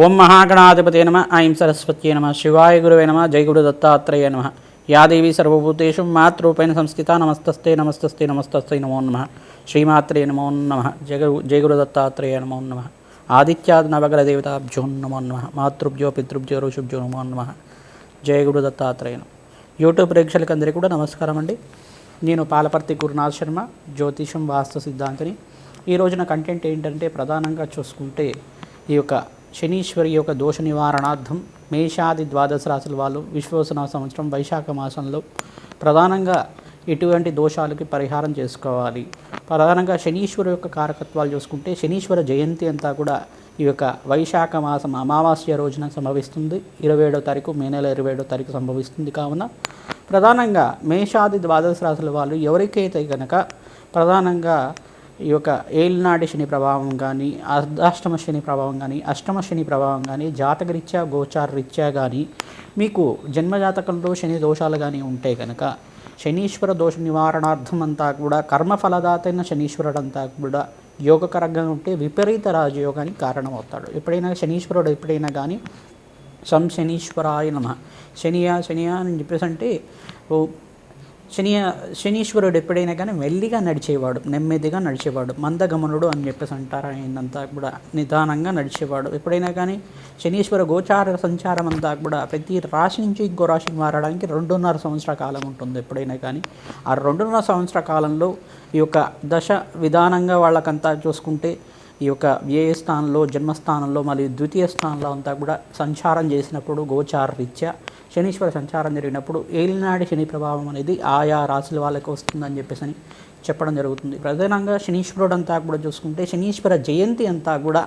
ఓం మహాగణాధిపతే నమ ఐం సరస్వత్యై నమ శివాయ గురువే నమ జై గురు దత్తాత్రేయ నమ యా దేవీ సర్వభూతేషు మాతృరూపేణ సంస్థితా నమస్తస్తే నమస్తస్తే నమస్తస్తే నమో నమ శ్రీమాత్రే నమో నమ జై గురు దత్తాత్రేయ నమో నమ ఆదిత్యాది నవగ్రహ దేవతాభ్యో నమో నమ మాతృభ్యో పితృభ్యో ఋషుభ్యో నమో నమ జయ గురు దత్తాత్రేయ నమ. యూట్యూబ్ ప్రేక్షకులందరికీ కూడా నమస్కారం అండి. నేను పాలపర్తి గురునాథ్ శర్మ, జ్యోతిషం వాస్తు సిద్ధాంతిని. ఈ రోజున కంటెంట్ ఏంటంటే ప్రధానంగా చూసుకుంటే ఈ యొక్క శనీశ్వరి యొక్క దోష నివారణార్థం మేషాది ద్వాదశ రాశుల వాళ్ళు విశ్వవసన సంవత్సరం వైశాఖ మాసంలో ప్రధానంగా ఎటువంటి దోషాలకి పరిహారం చేసుకోవాలి. ప్రధానంగా శనీశ్వరు యొక్క కారకత్వాలు చూసుకుంటే శనీశ్వర జయంతి అంతా కూడా ఈ యొక్క వైశాఖ మాసం అమావాస్య రోజున సంభవిస్తుంది. 27వ తారీఖు, మే నెల 27వ తారీఖు సంభవిస్తుంది. కావున ప్రధానంగా మేషాది ద్వాదశ రాశుల వాళ్ళు ఎవరికైతే కనుక ప్రధానంగా ఈ యొక్క ఏలినాటి శని ప్రభావం కానీ, అర్ధాష్టమ శని ప్రభావం కానీ, అష్టమ శని ప్రభావం కానీ, జాతకరీత్యా గోచార రీత్యా కానీ మీకు జన్మజాతకంలో శని దోషాలు కానీ ఉంటే కనుక శనీశ్వర దోష నివారణార్థం అంతా కూడా కర్మఫలదాతైన శనీశ్వరుడు అంతా కూడా యోగకరంగా ఉంటే విపరీత రాజయోగానికి కారణమవుతాడు. ఎప్పుడైనా శనీశ్వరుడు ఎప్పుడైనా కానీ శనీశ్వరాయ నమ శనియా అని చెప్పేసి అంటే శనీశ్వరుడు ఎప్పుడైనా కానీ మెల్లిగా నడిచేవాడు, నెమ్మదిగా నడిచేవాడు, మందగమనుడు అని చెప్పేసి అంటారు. ఆయనంతా కూడా నిదానంగా నడిచేవాడు. ఎప్పుడైనా కానీ శనీశ్వర గోచార సంచారం అంతా కూడా ప్రతి రాశి నుంచి ఇంకో రాశికి మారడానికి 2.5 సంవత్సర కాలం ఉంటుంది. ఎప్పుడైనా కానీ ఆ 2.5 సంవత్సర కాలంలో ఈ యొక్క దశ విధానంగా వాళ్ళకంతా చూసుకుంటే ఈ యొక్క వ్యయ స్థానంలో, జన్మస్థానంలో, మళ్ళీ ద్వితీయ స్థానంలో అంతా కూడా సంచారం చేసినప్పుడు గోచార రీత్యా శనీశ్వర సంచారం జరిగినప్పుడు ఏలినాడి శని ప్రభావం అనేది ఆయా రాశుల వాళ్ళకి వస్తుందని చెప్పేసి అని చెప్పడం జరుగుతుంది. ప్రధానంగా శనీశ్వరుడు అంతా కూడా చూసుకుంటే శనీశ్వర జయంతి అంతా కూడా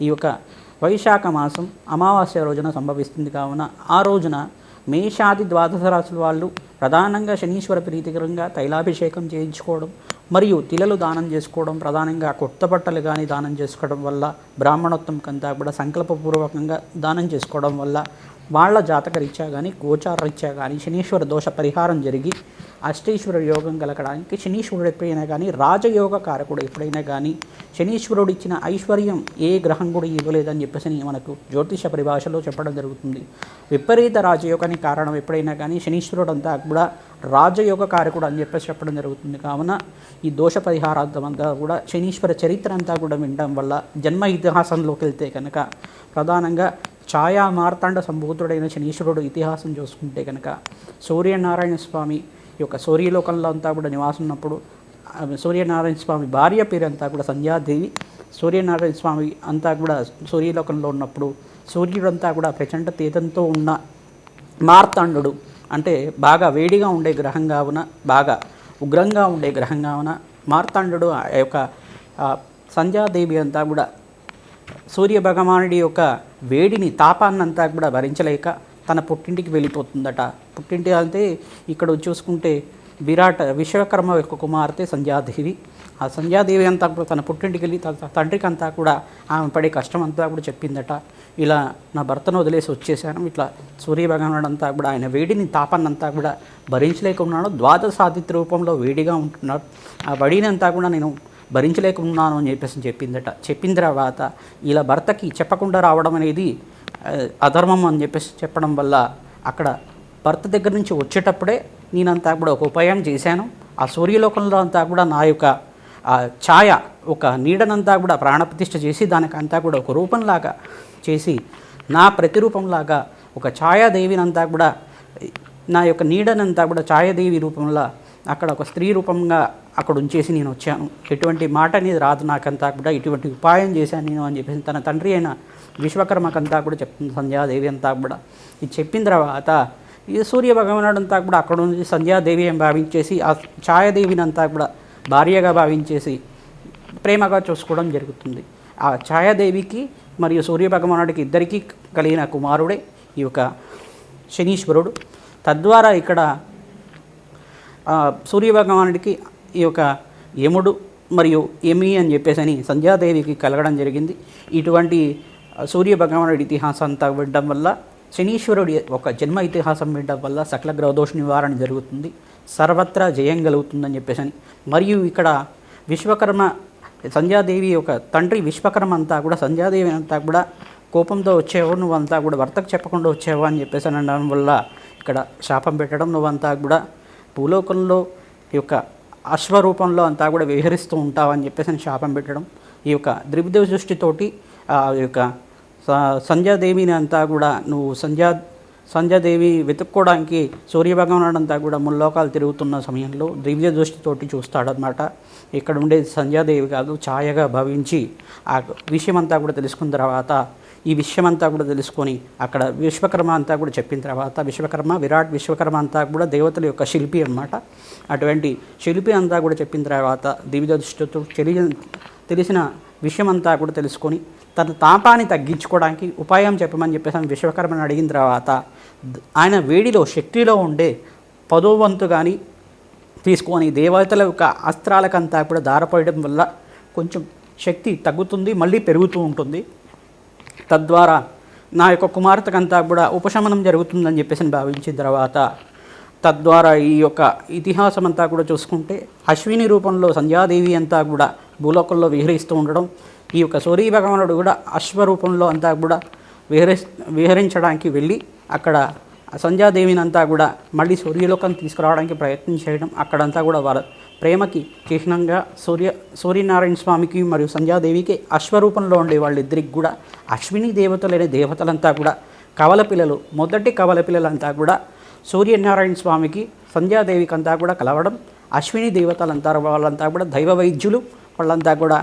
ఈ యొక్క వైశాఖ మాసం అమావాస్య రోజున సంభవిస్తుంది. కావున ఆ రోజున మేషాది ద్వాదశ రాశుల వాళ్ళు ప్రధానంగా శనీశ్వర ప్రీతికరంగా తైలాభిషేకం చేయించుకోవడం మరియు తిలలు దానం చేసుకోవడం, ప్రధానంగా కొత్త బట్టలు కానీ దానం చేసుకోవడం వల్ల, బ్రాహ్మణోత్తం కంతా కూడా సంకల్పపూర్వకంగా దానం చేసుకోవడం వల్ల వాళ్ళ జాతక రీత్యా కానీ గోచార రీత్యా కానీ శనీశ్వర దోష పరిహారం జరిగి అష్టేశ్వర యోగం కలగడానికి శనీశ్వరుడు ఎప్పుడైనా కానీ రాజయోగ కారకుడు ఎప్పుడైనా కానీ శనీశ్వరుడు ఇచ్చిన ఐశ్వర్యం ఏ గ్రహం కూడా ఇవ్వలేదని చెప్పేసి మనకు జ్యోతిష పరిభాషలో చెప్పడం జరుగుతుంది. విపరీత రాజయోగానికి కారణం ఎప్పుడైనా కానీ శనీశ్వరుడు అంతా కూడా రాజయోగ కారకుడు అని చెప్పేసి చెప్పడం జరుగుతుంది. కావున ఈ దోష పరిహారార్థం అంతా కూడా శనీశ్వర చరిత్ర అంతా కూడా వినడం వల్ల జన్మ ఇతిహాసంలోకి వెళ్తే కనుక ప్రధానంగా ఛాయా మార్తాండ సంభూతుడైన శనీశ్వరుడు ఇతిహాసం చూసుకుంటే కనుక సూర్యనారాయణ స్వామి యొక్క సూర్యలోకంలో అంతా కూడా నివాసం ఉన్నప్పుడు సూర్యనారాయణ స్వామి భార్య పేరు అంతా కూడా సంధ్యాదేవి. సూర్యనారాయణ స్వామి అంతా కూడా సూర్యలోకంలో ఉన్నప్పుడు సూర్యుడంతా కూడా ప్రచండ తేజంతో ఉన్న మార్తాండు అంటే బాగా వేడిగా ఉండే గ్రహం కావున, బాగా ఉగ్రంగా ఉండే గ్రహం కావున మార్తాండు ఆ యొక్క సంధ్యాదేవి అంతా కూడా సూర్య భగవానుడి యొక్క వేడిని తాపాన్నంతా కూడా భరించలేక తన పుట్టింటికి వెళ్ళిపోతుందట. పుట్టింటి అంటే ఇక్కడ చూసుకుంటే విశ్వకర్మ యొక్క కుమార్తె సంధ్యాదేవి. ఆ సంధ్యాదేవి అంతా కూడా తన పుట్టింటికి వెళ్ళి తండ్రికి అంతా కూడా ఆమె పడే కష్టం అంతా కూడా చెప్పిందట. ఇలా నా భర్తను వదిలేసి వచ్చేసాను, ఇట్లా సూర్య భగవానుడు అంతా కూడా ఆయన వేడిని తాపాన్నంతా కూడా భరించలేకున్నాడు, ద్వాదశాదిత్య రూపంలో వేడిగా ఉంటున్నాడు, ఆ వడినంతా కూడా నేను భరించలేకున్నాను అని చెప్పేసి చెప్పిందట. చెప్పిన తర్వాత ఇలా భర్తకి చెప్పకుండా రావడం అనేది అధర్మం అని చెప్పేసి చెప్పడం వల్ల అక్కడ భర్త దగ్గర నుంచి వచ్చేటప్పుడే నేనంతా కూడా ఒక ఉపాయం చేశాను. ఆ సూర్యలోకంలో అంతా కూడా నా యొక్క ఛాయ ఒక నీడనంతా కూడా ప్రాణప్రతిష్ఠ చేసి దానికంతా కూడా ఒక రూపంలాగా చేసి నా ప్రతిరూపంలాగా ఒక ఛాయాదేవినంతా కూడా నా యొక్క నీడనంతా కూడా ఛాయాదేవి రూపంలో అక్కడ ఒక స్త్రీ రూపంగా అక్కడ ఉంచేసి నేను వచ్చాను. ఎటువంటి మాట అనేది రాదు నాకంతా కూడా, ఇటువంటి ఉపాయం చేశాను నేను అని చెప్పేసి తన తండ్రి అయిన విశ్వకర్మకంతా కూడా చెప్తుంది సంధ్యాదేవి అంతా కూడా. ఇది చెప్పిన తర్వాత ఈ సూర్య భగవానుడు అంతా కూడా అక్కడ నుంచి సంధ్యాదేవి అని భావించేసి ఆ ఛాయాదేవిని అంతా కూడా భార్యగా భావించేసి ప్రేమగా చూసుకోవడం జరుగుతుంది. ఆ ఛాయాదేవికి మరియు సూర్య భగవానుడికి ఇద్దరికీ కలిగిన కుమారుడే ఈ యొక్క శనీశ్వరుడు. తద్వారా ఇక్కడ సూర్య భగవానుడికి ఈ యొక్క యముడు మరియు యమి అని చెప్పేసి అని సంధ్యాదేవికి కలగడం జరిగింది. ఇటువంటి సూర్య భగవానుడి ఇతిహాసం అంతా వినడం వల్ల శనీశ్వరుడి ఒక జన్మ ఇతిహాసం వినడం వల్ల సకల గ్రహదోష నివారణ జరుగుతుంది, సర్వత్రా జయం కలుగుతుందని చెప్పేసి అని. మరియు ఇక్కడ విశ్వకర్మ సంధ్యాదేవి యొక్క తండ్రి విశ్వకర్మ అంతా కూడా సంధ్యాదేవి అంతా కూడా కోపంతో వచ్చావు, నువ్వంతా కూడా భర్తకు చెప్పకుండా వచ్చావు అని చెప్పేసి అనడం వల్ల ఇక్కడ శాపం పెట్టడం, నువ్వంతా కూడా భూలోకంలో ఈ యొక్క అశ్వరూపంలో అంతా కూడా విహరిస్తూ ఉంటావు అని చెప్పేసి శాపం పెట్టడం. ఈ యొక్క ద్రివిదేవ దృష్టితోటి ఈ యొక్క సంధ్యాదేవిని అంతా కూడా నువ్వు సంధ్యాదేవి వెతుక్కోవడానికి సూర్యభగవానుడు అంతా కూడా ముల్లోకాలు తిరుగుతున్న సమయంలో దివ్య దృష్టితోటి చూస్తాడనమాట. ఇక్కడ ఉండేది సంధ్యాదేవి కాదు, ఛాయగా భావించి ఆ విషయమంతా కూడా తెలుసుకున్న తర్వాత, ఈ విషయమంతా కూడా తెలుసుకొని అక్కడ విశ్వకర్మ అంతా కూడా చెప్పిన తర్వాత, విరాట్ విశ్వకర్మ అంతా కూడా దేవతల యొక్క శిల్పి అనమాట. అటువంటి శిల్పి అంతా కూడా చెప్పిన తర్వాత దివ్య దృష్టితో తెలిసిన విషయమంతా కూడా తెలుసుకొని తన తాపాన్ని తగ్గించుకోవడానికి ఉపాయం చెప్పమని చెప్పేసి విశ్వకర్మని అడిగిన తర్వాత ఆయన వేడిలో శక్తిలో ఉండే 10వ వంతు కానీ తీసుకొని దేవతల యొక్క అస్త్రాలకంతా కూడా దారపోయడం వల్ల కొంచెం శక్తి తగ్గుతుంది, మళ్ళీ పెరుగుతూ ఉంటుంది. తద్వారా నా యొక్క కుమార్తెకంతా కూడా ఉపశమనం జరుగుతుందని చెప్పేసి భావించిన తర్వాత, తద్వారా ఈ యొక్క ఇతిహాసం అంతా కూడా చూసుకుంటే అశ్విని రూపంలో సంధ్యాదేవి అంతా కూడా భూలోకంలో విహరిస్తూ ఉండడం, ఈ యొక్క సూర్య భగవానుడు కూడా అశ్వరూపంలో అంతా కూడా విహరించడానికి వెళ్ళి అక్కడ సంధ్యాదేవిని అంతా కూడా మళ్ళీ సూర్యలోకం తీసుకురావడానికి ప్రయత్నం చేయడం, అక్కడంతా కూడా వారి ప్రేమకి చిహ్నంగా సూర్యనారాయణ స్వామికి మరియు సంధ్యాదేవికి అశ్వరూపంలో ఉండే వాళ్ళిద్దరికి కూడా అశ్విని దేవతలైన దేవతలంతా కూడా కవల పిల్లలు, మొదటి కవల పిల్లలంతా కూడా సూర్యనారాయణ స్వామికి సంధ్యాదేవికి అంతా కూడా కలవడం, అశ్విని దేవతలంతా వాళ్ళంతా కూడా దైవ వైద్యులు, వాళ్ళంతా కూడా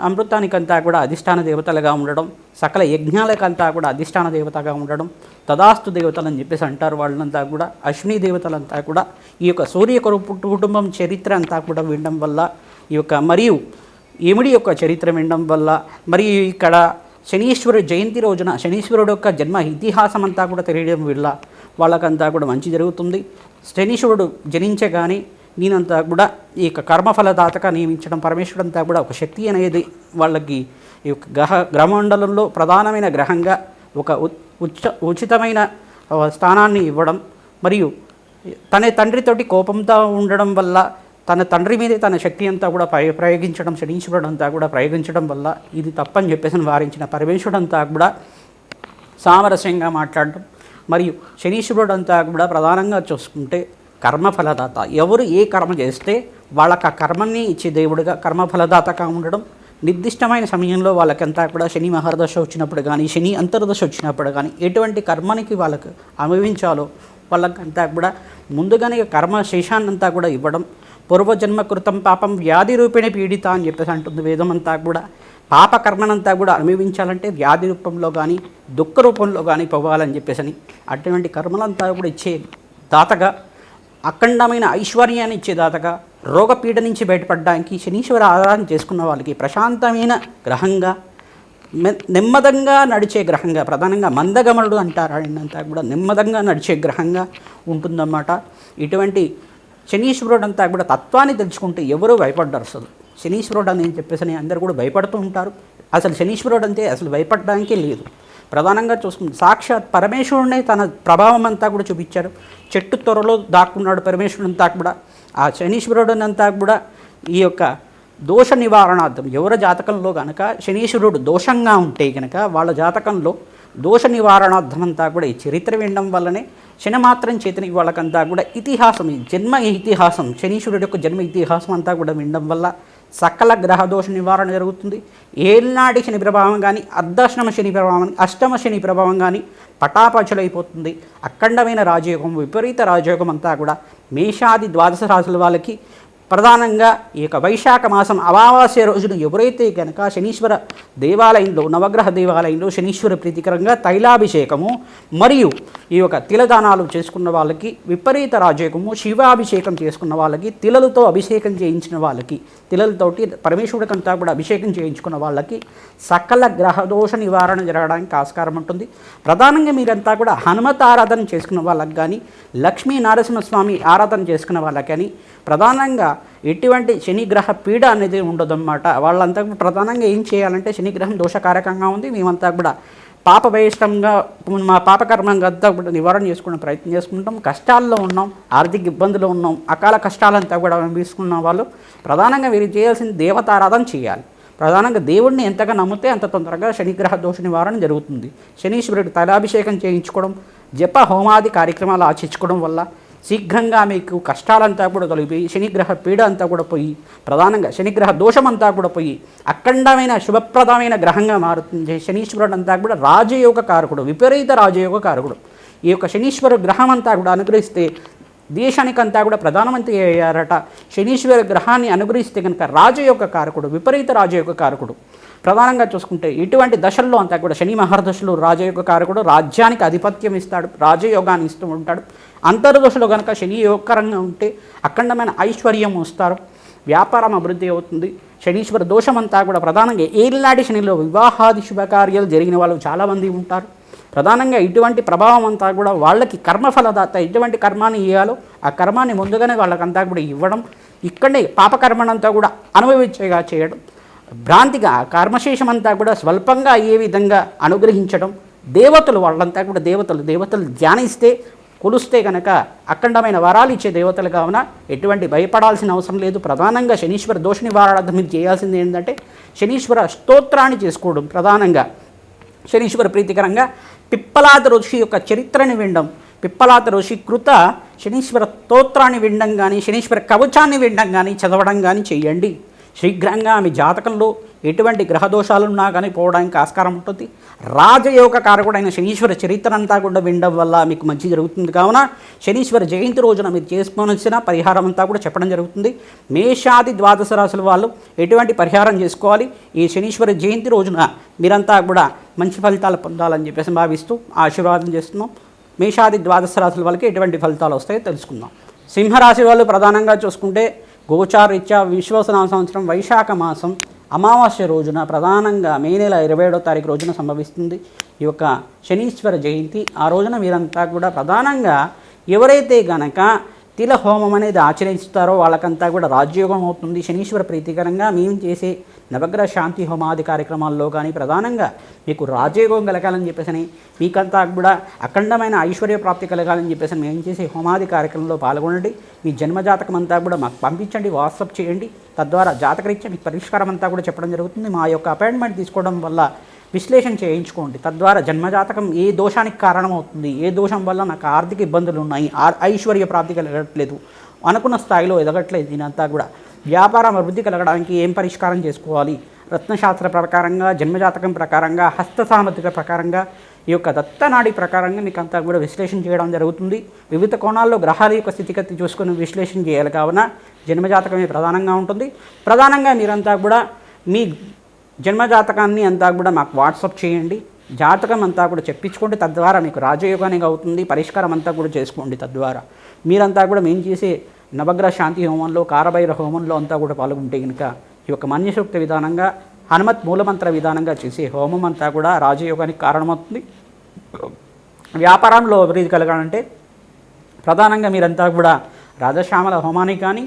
అమృతానికంతా కూడా అధిష్టాన దేవతలుగా ఉండడం, సకల యజ్ఞాలకంతా కూడా అధిష్టాన దేవతగా ఉండడం, తదాస్తు దేవతలు అని చెప్పేసి అంటారు. వాళ్ళంతా కూడా అశ్విని దేవతలంతా కూడా ఈ యొక్క సూర్య కుటుంబం చరిత్ర అంతా కూడా వినడం వల్ల, ఈ యొక్క మరియు యముడి యొక్క చరిత్ర వినడం వల్ల, మరియు ఇక్కడ శనీశ్వరుడు జయంతి రోజున శనీశ్వరుడు యొక్క జన్మ ఇతిహాసం అంతా కూడా తెలియడం వల్ల వాళ్ళకంతా కూడా మంచి జరుగుతుంది. శనీశ్వరుడు జనించగానే నేనంతా కూడా ఈ యొక్క కర్మఫలదాతగా నియమించడం, పరమేశ్వరుడు అంతా కూడా ఒక శక్తి అనేది వాళ్ళకి ఈ యొక్క గ్రహమండలంలో ప్రధానమైన గ్రహంగా ఒక ఉచితమైన స్థానాన్ని ఇవ్వడం, మరియు తన తండ్రితోటి కోపంతో ఉండడం వల్ల తన తండ్రి మీదే తన శక్తి అంతా కూడా ప్రయోగించడం, శనీశ్వరుడు అంతా కూడా ప్రయోగించడం వల్ల ఇది తప్పని చెప్పేసి వారించిన పరమేశ్వరుడు అంతా కూడా సామరస్యంగా మాట్లాడడం, మరియు శనీశ్వరుడు అంతా కూడా ప్రధానంగా చూసుకుంటే కర్మఫలదాత. ఎవరు ఏ కర్మ చేస్తే వాళ్ళకి ఆ కర్మని ఇచ్చే దేవుడిగా కర్మఫలదాతగా ఉండడం, నిర్దిష్టమైన సమయంలో వాళ్ళకంతా కూడా శని మహర్దశ వచ్చినప్పుడు కానీ, శని అంతర్దశ వచ్చినప్పుడు కానీ ఎటువంటి కర్మనికి వాళ్ళకు అనుభవించాలో వాళ్ళకంతా కూడా ముందుగానే కర్మ శేషాన్నంతా కూడా ఇవ్వడం, పూర్వజన్మ కృతం పాపం వ్యాధి రూపేణ పీడిత అని చెప్పేసి అంటుంది వేదం అంతా కూడా. పాపకర్మనంతా కూడా అనుభవించాలంటే వ్యాధి రూపంలో కానీ దుఃఖ రూపంలో కానీ పోవాలని చెప్పేసి అటువంటి కర్మలంతా కూడా ఇచ్చే దాతగా, అఖండమైన ఐశ్వర్యాన్ని ఇచ్చే దాతగా, రోగపీడ నుంచి బయటపడడానికి శనీశ్వర ఆరాధన చేసుకున్న వాళ్ళకి ప్రశాంతమైన గ్రహంగా, నెమ్మదంగా నడిచే గ్రహంగా, ప్రధానంగా మందగమనుడు అంటారు ఆయనంతా కూడా నెమ్మదంగా నడిచే గ్రహంగా ఉంటుందన్నమాట. ఇటువంటి శనీశ్వరుడు అంతా కూడా తత్వాన్ని తెలుసుకుంటే ఎవరూ భయపడ్డారు. అసలు శనీశ్వరుడు అని చెప్పేసి అందరూ కూడా భయపడుతూ ఉంటారు. అసలు శనీశ్వరుడు అంటే అసలు భయపడడానికే లేదు. ప్రధానంగా చూసుకుంటే సాక్షాత్ పరమేశ్వరుడే తన ప్రభావం అంతా కూడా చూపించారు. చెట్టు త్వరలో దాక్కున్నాడు పరమేశ్వరుడు అంతా కూడా. ఆ శనీశ్వరుడునంతా కూడా ఈ యొక్క దోష నివారణార్థం, ఎవరి జాతకంలో కనుక శనీశ్వరుడు దోషంగా ఉంటే కనుక వాళ్ళ జాతకంలో దోష నివారణార్థం అంతా కూడా ఈ చరిత్ర వినడం వల్లనే శని మాత్రం చేతని వాళ్ళకంతా కూడా ఇతిహాసం, జన్మ ఇతిహాసం, శనీశ్వరుడు యొక్క జన్మ ఇతిహాసం అంతా కూడా వినడం వల్ల సకల గ్రహ దోష నివారణ జరుగుతుంది. ఏళ్ళనాటి శని ప్రభావం కానీ, అర్ధాష్టమ శని ప్రభావం కానీ, అష్టమ శని ప్రభావం కానీ పటాపచలైపోతుంది. అఖండమైన రాజయోగం, విపరీత రాజయోగం అంతా కూడా మేషాది ద్వాదశ రాశుల వాళ్ళకి ప్రధానంగా ఈ యొక్క వైశాఖ మాసం అమావాస్య రోజున ఎవరైతే కనుక శనీశ్వర దేవాలయంలో, నవగ్రహ దేవాలయంలో శనీశ్వర ప్రీతికరంగా తైలాభిషేకము మరియు ఈ యొక్క తిలదానాలు చేసుకున్న వాళ్ళకి, విపరీత రాజయోగము, శివాభిషేకం చేసుకున్న వాళ్ళకి, తిలలతో అభిషేకం చేయించిన వాళ్ళకి, తిలలతోటి పరమేశ్వరుడికంతా కూడా అభిషేకం చేయించుకున్న వాళ్ళకి సకల గ్రహదోష నివారణ జరగడానికి ఆస్కారం ఉంటుంది. ప్రధానంగా మీరంతా కూడా హనుమత్ ఆరాధన చేసుకున్న వాళ్ళకి కానీ, లక్ష్మీ నరసింహస్వామి ఆరాధన చేసుకున్న వాళ్ళకి కానీ ప్రధానంగా ఎటువంటి శనిగ్రహ పీడ అనేది ఉండదన్నమాట. వాళ్ళంతా ప్రధానంగా ఏం చేయాలంటే, శనిగ్రహం దోషకారకంగా ఉంది, మేమంతా కూడా పాపభయిష్టంగా మా పాపకర్మంగా అంతా కూడా నివారణ చేసుకునే ప్రయత్నం చేసుకుంటాం. కష్టాల్లో ఉన్నాం, ఆర్థిక ఇబ్బందులు ఉన్నాం, అకాల కష్టాలంతా కూడా అనుభవిస్తున్న వాళ్ళు ప్రధానంగా వీరు చేయాల్సిన దేవతారాధన చేయాలి. ప్రధానంగా దేవుడిని ఎంతగా నమ్మితే అంత తొందరగా శనిగ్రహ దోష నివారణ జరుగుతుంది. శనీశ్వరుడు తైలాభిషేకం చేయించుకోవడం, జప హోమాది కార్యక్రమాలు ఆచరించుకోవడం వల్ల శీఘ్రంగా మీకు కష్టాలంతా కూడా తొలగిపోయి శనిగ్రహ పీడ అంతా కూడా పోయి ప్రధానంగా శనిగ్రహ దోషమంతా కూడా పోయి అఖండమైన శుభప్రదమైన గ్రహంగా మారుతుంది. శనీశ్వరుడు అంతా కూడా రాజయోగ కారకుడు, విపరీత రాజయోగ కారకుడు. ఈ యొక్క శనీశ్వర గ్రహం అంతా కూడా అనుగ్రహిస్తే దేశానికంతా కూడా ప్రధానమంత్రి అయ్యారట. శనీశ్వర గ్రహాన్ని అనుగ్రహిస్తే కనుక రాజయోగ కారకుడు, విపరీత రాజయోగ కారకుడు. ప్రధానంగా చూసుకుంటే ఇటువంటి దశల్లో అంతా కూడా శని మహర్దశలు రాజయోగ కారకుడు, రాజ్యానికి ఆధిపత్యం ఇస్తాడు, రాజయోగాన్ని ఇస్తూ ఉంటాడు. అంతర్దశలో కనుక శని యోగకరంగా ఉంటే అఖండమైన ఐశ్వర్యం వస్తారు, వ్యాపారం అభివృద్ధి అవుతుంది. శనీశ్వర దోషమంతా కూడా ప్రధానంగా ఏలినాటి శనిలో వివాహాది శుభకార్యాలు జరిగిన వాళ్ళు చాలామంది ఉంటారు. ప్రధానంగా ఇటువంటి ప్రభావం అంతా కూడా వాళ్ళకి కర్మఫలదాత ఎటువంటి కర్మాన్ని ఇవ్వాలో ఆ కర్మాన్ని ముందుగానే వాళ్ళకంతా కూడా ఇవ్వడం, ఇక్కడే పాపకర్మనంతా కూడా అనుభవించేగా చేయడం, భ్రాంతిగా కర్మశేషం అంతా కూడా స్వల్పంగా అయ్యే విధంగా అనుగ్రహించడం. దేవతలు వాళ్ళంతా కూడా దేవతలు ధ్యానిస్తే కొలుస్తే కనుక అఖండమైన వరాలు ఇచ్చే దేవతలు కావున ఎటువంటి భయపడాల్సిన అవసరం లేదు. ప్రధానంగా శనీశ్వర దోష నివారణార్థం మీరు చేయాల్సింది ఏంటంటే శనీశ్వర స్తోత్రాన్ని చేసుకోవడం. ప్రధానంగా శనీశ్వర ప్రీతికరంగా పిప్పలాద ఋషి యొక్క చరిత్రని వినడం, పిప్పలాద ఋషి కృత శనీశ్వర స్తోత్రాన్ని వినడం కానీ శనీశ్వర కవచాన్ని వినడం కానీ చదవడం కానీ చేయండి. శీఘ్రంగా మీ జాతకంలో ఎటువంటి గ్రహదోషాలున్నా కానీ పోవడానికి ఆస్కారం ఉంటుంది. రాజయోగ కారకుడైన శనీశ్వర చరిత్ర అంతా కూడా వినడం వల్ల మీకు మంచి జరుగుతుంది. కావున శనీశ్వర జయంతి రోజున మీరు చేసుకోవాల్సిన పరిహారం అంతా కూడా చెప్పడం జరుగుతుంది. మేషాది ద్వాదశ రాశుల వాళ్ళు ఎటువంటి పరిహారం చేసుకోవాలి, ఈ శనీశ్వర జయంతి రోజున మీరంతా కూడా మంచి ఫలితాలు పొందాలని చెప్పేసి భావిస్తూ ఆశీర్వాదం చేస్తున్నాం. మేషాది ద్వాదశ రాశుల వాళ్ళకి ఎటువంటి ఫలితాలు వస్తాయో తెలుసుకుందాం. సింహరాశి వాళ్ళు ప్రధానంగా చూసుకుంటే గోచారీత్యా విశ్వసనామ సంవత్సరం వైశాఖ మాసం అమావాస్య రోజున ప్రధానంగా మే నెల 27వ తారీఖు రోజున సంభవిస్తుంది ఈ యొక్క శనీశ్వర జయంతి. ఆ రోజున మీరంతా కూడా ప్రధానంగా ఎవరైతే గనక తిల హోమం అనేది ఆచరిస్తారో వాళ్ళకంతా కూడా రాజయోగం అవుతుంది. శనీశ్వర ప్రీతికరంగా మేము చేసే నవగ్రహ శాంతి హోమాది కార్యక్రమాల్లో కానీ ప్రధానంగా మీకు రాజయోగం కలగాలని చెప్పేసి మీకంతా కూడా అఖండమైన ఐశ్వర్య ప్రాప్తి కలగాలని చెప్పేసి మేము చేసే హోమాది కార్యక్రమంలో పాల్గొనండి. మీ జన్మజాతకం అంతా కూడా మాకు పంపించండి, వాట్సాప్ చేయండి. తద్వారా జాతకరీత్యా మీకు పరిష్కారం అంతా కూడా చెప్పడం జరుగుతుంది. మా యొక్క అపాయింట్మెంట్ తీసుకోవడం వల్ల విశ్లేషణ చేయించుకోండి. తద్వారా జన్మజాతకం ఏ దోషానికి కారణమవుతుంది, ఏ దోషం వల్ల నాకు ఆర్థిక ఇబ్బందులు ఉన్నాయి, ఐశ్వర్య ప్రాప్తి కలగట్లేదు, అనుకున్న స్థాయిలో ఎదగట్లేదు, దీనంతా కూడా వ్యాపారం అభివృద్ధి కలగడానికి ఏం పరిష్కారం చేసుకోవాలి, రత్నశాస్త్ర ప్రకారంగా జన్మజాతకం ప్రకారంగా హస్త సామర్థ్య ప్రకారంగా ఈ యొక్క దత్తనాడి ప్రకారంగా మీకు అంతా కూడా విశ్లేషణ చేయడం జరుగుతుంది. వివిధ కోణాల్లో గ్రహాల యొక్క స్థితిగతి చూసుకొని విశ్లేషణ చేయాలి. కావున జన్మజాతకమే ప్రధానంగా ఉంటుంది. ప్రధానంగా మీరంతా కూడా మీ జన్మజాతకాన్ని అంతా కూడా మాకు వాట్సాప్ చేయండి, జాతకం అంతా కూడా చెప్పించుకోండి. తద్వారా మీకు రాజయోగానికి అవుతుంది, పరిష్కారం అంతా కూడా చేసుకోండి. తద్వారా మీరంతా కూడా మేము చేసే నవగ్రహ శాంతి హోమంలో కారభైరవ హోమంలో అంతా కూడా పాల్గొంటే కనుక ఈ యొక్క మన్యసూక్త విధానంగా హనుమత్ మూలమంత్ర విధానంగా చేసే హోమం అంతా కూడా రాజయోగానికి కారణమవుతుంది. వ్యాపారంలో అభివృద్ధి కలగాలంటే ప్రధానంగా మీరంతా కూడా రాజశ్యామల హోమాన్ని కానీ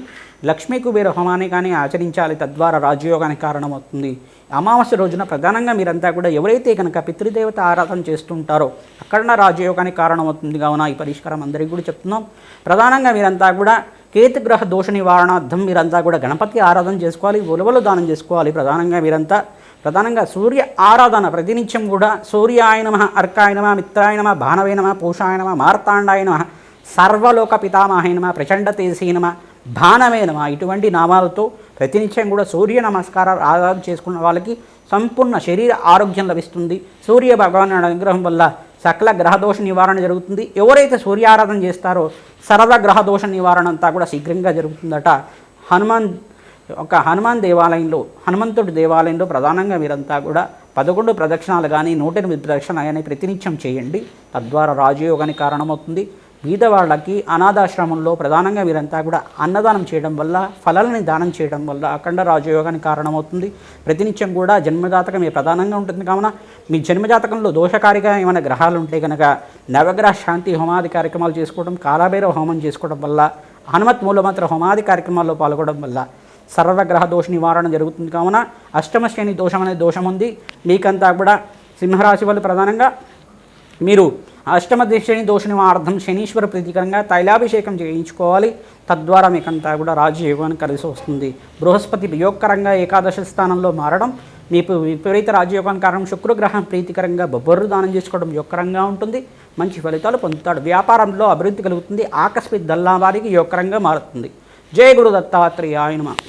లక్ష్మీ కుబేర హోమాన్ని కానీ ఆచరించాలి. తద్వారా రాజయోగానికి కారణమవుతుంది. అమావాస్య రోజున ప్రధానంగా మీరంతా కూడా ఎవరైతే కనుక పితృదేవత ఆరాధన చేస్తుంటారో అక్కడ రాజయోగానికి కారణమవుతుంది. కావున ఈ పరిష్కారం అందరికీ కూడా చెప్తున్నాం. ప్రధానంగా మీరంతా కూడా కేతుగ్రహ దోష నివారణార్థం మీరంతా కూడా గణపతి ఆరాధన చేసుకోవాలి, ఉలవలు దానం చేసుకోవాలి. ప్రధానంగా సూర్య ఆరాధన ప్రతినిత్యం కూడా సూర్యాయ నమః, అర్కాయ నమః, మిత్రాయ నమః, భానవే నమః, పూషాయ నమః, మార్తాండాయ నమః, సర్వలోక పితామహాయ నమః, ప్రచండ తేజసే నమః, భానవే నమః ఇటువంటి నామాలతో ప్రతినిత్యం కూడా సూర్య నమస్కారాలు ఆరాధన చేసుకున్న వాళ్ళకి సంపూర్ణ శరీర ఆరోగ్యం లభిస్తుంది. సూర్య భగవాన్ అనుగ్రహం వల్ల సకల గ్రహదోష నివారణ జరుగుతుంది. ఎవరైతే సూర్యారాధన చేస్తారో సర్వ గ్రహదోష నివారణ అంతా కూడా శీఘ్రంగా జరుగుతుందట. హనుమాన్ దేవాలయంలో హనుమంతుడి దేవాలయంలో ప్రధానంగా మీరంతా కూడా 11 ప్రదక్షిణాలు కానీ 108 ప్రదక్షిణాలు కానీ ప్రతినిత్యం చేయండి. తద్వారా రాజయోగానికి కారణమవుతుంది. బీదవాళ్ళకి అనాథాశ్రమంలో ప్రధానంగా వీరంతా కూడా అన్నదానం చేయడం వల్ల ఫలాలని దానం చేయడం వల్ల అఖండ రాజయోగానికి కారణమవుతుంది. ప్రతినిత్యం కూడా జన్మజాతకమే ప్రధానంగా ఉంటుంది. కావున మీ జన్మజాతకంలో దోషకారిగా ఏమైనా గ్రహాలు ఉంటే కనుక నవగ్రహ శాంతి హోమాది కార్యక్రమాలు చేసుకోవడం, కాలభైరవ హోమం చేసుకోవడం వల్ల, హనుమత్ మూలమంత్ర హోమాది కార్యక్రమాల్లో పాల్గొనడం వల్ల సర్వగ్రహ దోష నివారణ జరుగుతుంది. కావున అష్టమ శ్రేణి దోషం అనే దోషం ఉంది మీకంతా కూడా. సింహరాశి వాళ్ళు ప్రధానంగా మీరు అష్టమ శని దోష నివారణం శనీశ్వర ప్రీతికరంగా తైలాభిషేకం చేయించుకోవాలి. తద్వారా మీకంతా కూడా రాజయోగాన్ని కలిసి వస్తుంది. బృహస్పతి యోగకరంగా ఏకాదశ స్థానంలో మారడం మీకు విపరీత రాజయోగానికి కారణం. శుక్రగ్రహం ప్రీతికరంగా బొబ్బర్రు దానం చేసుకోవడం యోగకరంగా ఉంటుంది. మంచి ఫలితాలు పొందుతాడు. వ్యాపారంలో అభివృద్ధి కలుగుతుంది. ఆకస్మిక దల్లావారికి యోగకరంగా మారుతుంది. జయ గురు దత్తాత్రేయాయ నమః.